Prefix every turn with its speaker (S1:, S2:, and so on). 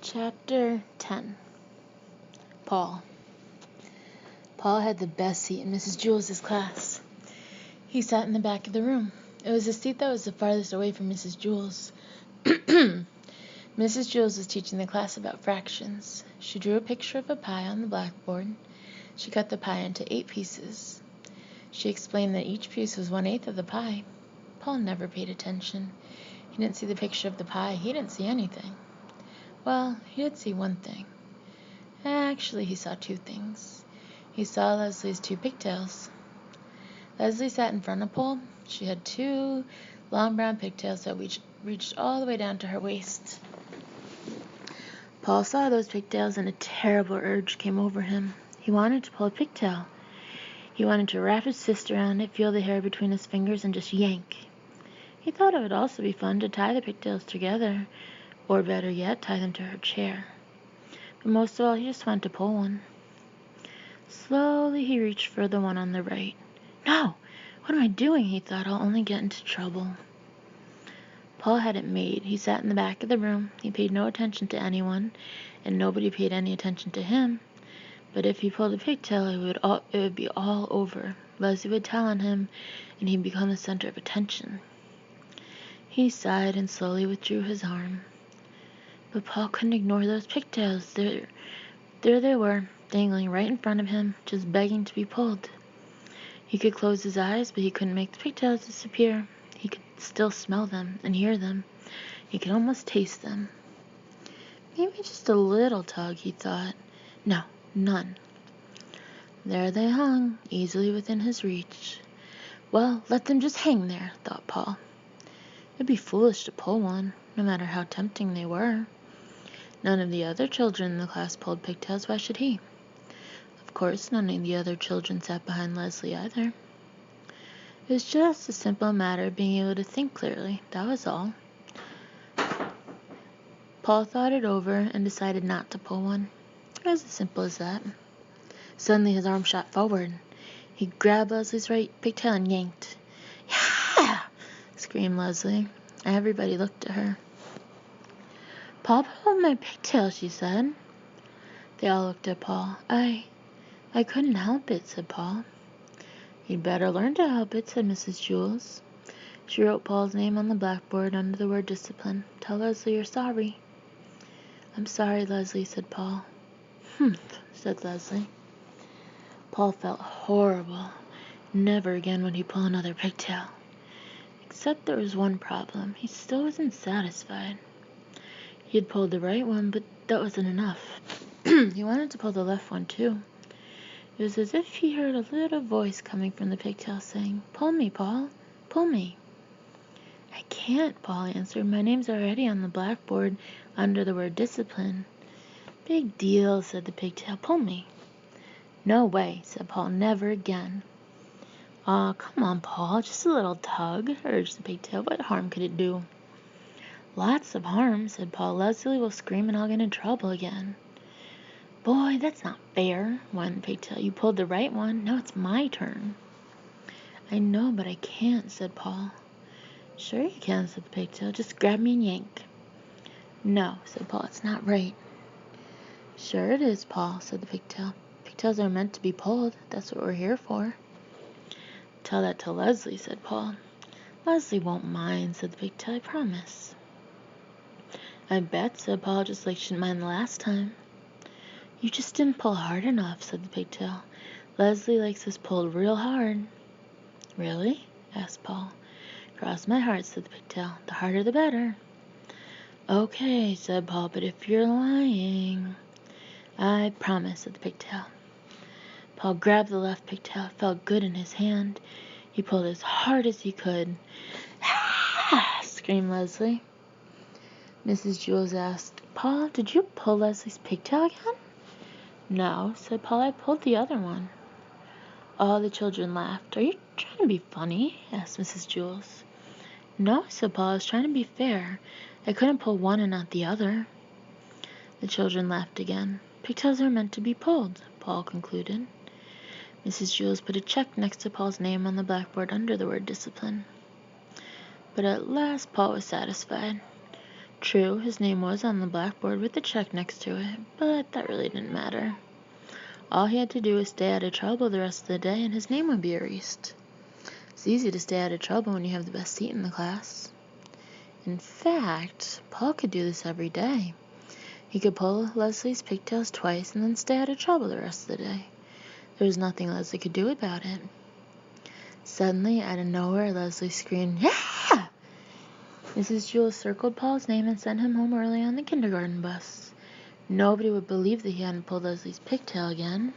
S1: Chapter 10. Paul. Paul had the best seat in Mrs. Jules's class. He sat in the back of the room. It was the seat that was the farthest away from Mrs. Jules. Mrs. Jules was teaching the class about fractions. She drew a picture of a pie on the blackboard. She cut the pie into 8 pieces. She explained that each piece was 1/8 of the pie. Paul never paid attention. He didn't see the picture of the pie. He didn't see anything. Well, he did see one thing. Actually, he saw 2 things. He saw Leslie's 2 pigtails. Leslie sat in front of Paul. She had 2 long brown pigtails that reached all the way down to her waist. Paul saw those pigtails and a terrible urge came over him. He wanted to pull a pigtail. He wanted to wrap his fist around it, feel the hair between his fingers, and just yank. He thought it would also be fun to tie the pigtails together, or better yet, tie them to her chair. But most of all, he just wanted to pull one. Slowly, he reached for the one on the right. No! What am I doing? He thought. I'll only get into trouble. Paul had it made. He sat in the back of the room. He paid no attention to anyone, and nobody paid any attention to him. But if he pulled a pigtail, it would be all over. Leslie would tell on him, and he'd become the center of attention. He sighed and slowly withdrew his arm. But Paul couldn't ignore those pigtails. There they were, dangling right in front of him, just begging to be pulled. He could close his eyes, but he couldn't make the pigtails disappear. He could still smell them and hear them. He could almost taste them. Maybe just a little tug, he thought. No, none. There they hung, easily within his reach. Well, let them just hang there, thought Paul. It'd be foolish to pull one, no matter how tempting they were. None of the other children in the class pulled pigtails. Why should he? Of course, none of the other children sat behind Leslie either. It was just a simple matter of being able to think clearly. That was all. Paul thought it over and decided not to pull one. It was as simple as that. Suddenly his arm shot forward. He grabbed Leslie's right pigtail and yanked. Yeah! Screamed Leslie. Everybody looked at her. Paul pulled my pigtail, she said. They all looked at Paul. I couldn't help it, said Paul. You'd better learn to help it, said Mrs. Jules. She wrote Paul's name on the blackboard under the word discipline. Tell Leslie you're sorry. I'm sorry, Leslie, said Paul. Humph, said Leslie. Paul felt horrible. Never again would he pull another pigtail. Except there was one problem. He still wasn't satisfied. He had pulled the right one, but that wasn't enough. He wanted to pull the left one, too. It was as if he heard a little voice coming from the pigtail saying, Pull me, Paul, pull me. I can't, Paul answered. My name's already on the blackboard under the word discipline. Big deal, said the pigtail. Pull me. No way, said Paul. Never again. Aw, come on, Paul. Just a little tug, urged the pigtail. What harm could it do? Lots of harm, said Paul. Leslie will scream and I'll get in trouble again. Boy, that's not fair, whined the pigtail. You pulled the right one. Now it's my turn. I know, but I can't, said Paul. Sure you can, said the pigtail. Just grab me and yank. No, said Paul. It's not right. Sure it is, Paul, said the pigtail. Pigtails are meant to be pulled. That's what we're here for. Tell that to Leslie, said Paul. Leslie won't mind, said the pigtail. I promise. I bet, said Paul, just like she didn't mind the last time. You just didn't pull hard enough, said the pigtail. Leslie likes us pulled real hard. Really? Asked Paul. Cross my heart, said the pigtail. The harder the better. Okay, said Paul, but if you're lying... I promise, said the pigtail. Paul grabbed the left pigtail. It felt good in his hand. He pulled as hard as he could. Ah! Screamed Leslie. Mrs. Jules asked, Paul, did you pull Leslie's pigtail again? No, said Paul. I pulled the other one. All the children laughed. Are you trying to be funny? Asked Mrs. Jules. No, said Paul. I was trying to be fair. I couldn't pull one and not the other. The children laughed again. Pigtails are meant to be pulled, Paul concluded. Mrs. Jules put a check next to Paul's name on the blackboard under the word discipline. But at last Paul was satisfied. True, his name was on the blackboard with the check next to it, but that really didn't matter. All he had to do was stay out of trouble the rest of the day, and his name would be erased. It's easy to stay out of trouble when you have the best seat in the class. In fact, Paul could do this every day. He could pull Leslie's pigtails twice and then stay out of trouble the rest of the day. There was nothing Leslie could do about it. Suddenly, out of nowhere, Leslie screamed, "Yeah!" Mrs. Jewell circled Paul's name and sent him home early on the kindergarten bus. Nobody would believe that he hadn't pulled Leslie's pigtail again.